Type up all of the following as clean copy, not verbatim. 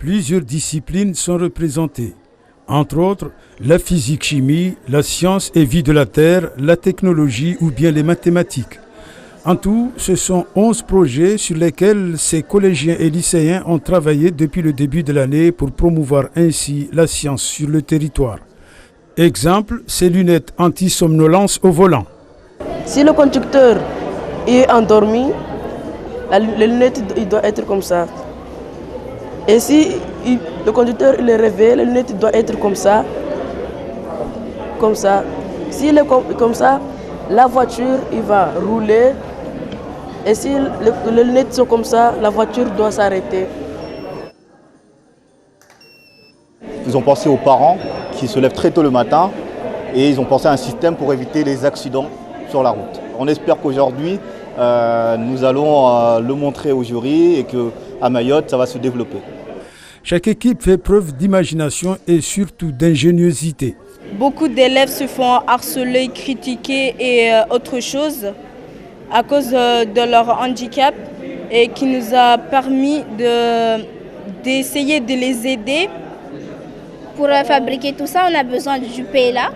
Plusieurs disciplines sont représentées, entre autres la physique-chimie, la science et vie de la Terre, la technologie ou bien les mathématiques. En tout, ce sont 11 projets sur lesquels ces collégiens et lycéens ont travaillé depuis le début de l'année pour promouvoir ainsi la science sur le territoire. Exemple, ces lunettes anti-somnolence au volant. Si le conducteur est endormi, les lunettes il doit être comme ça. Et si le conducteur il est réveillé, les lunettes doivent être comme ça. Comme ça. S'il est comme ça, la voiture il va rouler. Et si les lunettes sont comme ça, la voiture doit s'arrêter. Ils ont pensé aux parents qui se lèvent très tôt le matin et ils ont pensé à un système pour éviter les accidents sur la route. On espère qu'aujourd'hui, nous allons le montrer au jury et qu'à Mayotte, ça va se développer. Chaque équipe fait preuve d'imagination et surtout d'ingéniosité. Beaucoup d'élèves se font harceler, critiquer et autre chose à cause de leur handicap et qui nous a permis d'essayer de les aider. Pour fabriquer tout ça, on a besoin du PLA.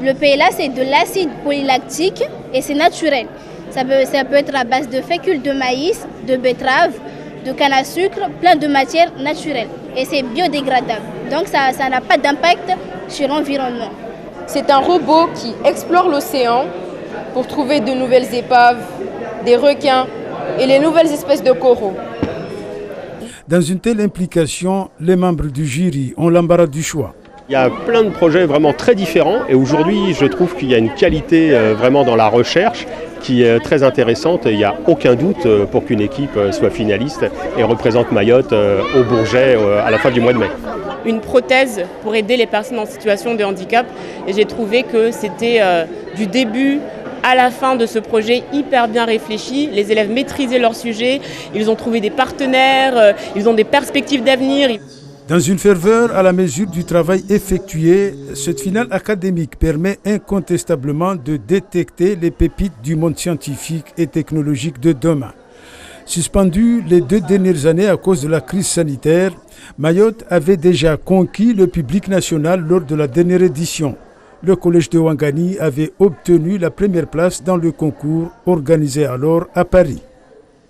Le PLA, c'est de l'acide polylactique et c'est naturel. Ça peut être à base de fécule de maïs, de betterave, de canne à sucre, plein de matières naturelles. Et c'est biodégradable. Donc ça n'a pas d'impact sur l'environnement. C'est un robot qui explore l'océan pour trouver de nouvelles épaves, des requins et les nouvelles espèces de coraux. Dans une telle implication, les membres du jury ont l'embarras du choix. Il y a plein de projets vraiment très différents et aujourd'hui je trouve qu'il y a une qualité vraiment dans la recherche qui est très intéressante. Il n'y a aucun doute pour qu'une équipe soit finaliste et représente Mayotte au Bourget à la fin du mois de mai. Une prothèse pour aider les personnes en situation de handicap et j'ai trouvé que c'était du début à la fin de ce projet hyper bien réfléchi. Les élèves maîtrisaient leur sujet, ils ont trouvé des partenaires, ils ont des perspectives d'avenir. Dans une ferveur à la mesure du travail effectué, cette finale académique permet incontestablement de détecter les pépites du monde scientifique et technologique de demain. Suspendu les 2 dernières années à cause de la crise sanitaire, Mayotte avait déjà conquis le public national lors de la dernière édition. Le collège de Ouangani avait obtenu la première place dans le concours organisé alors à Paris.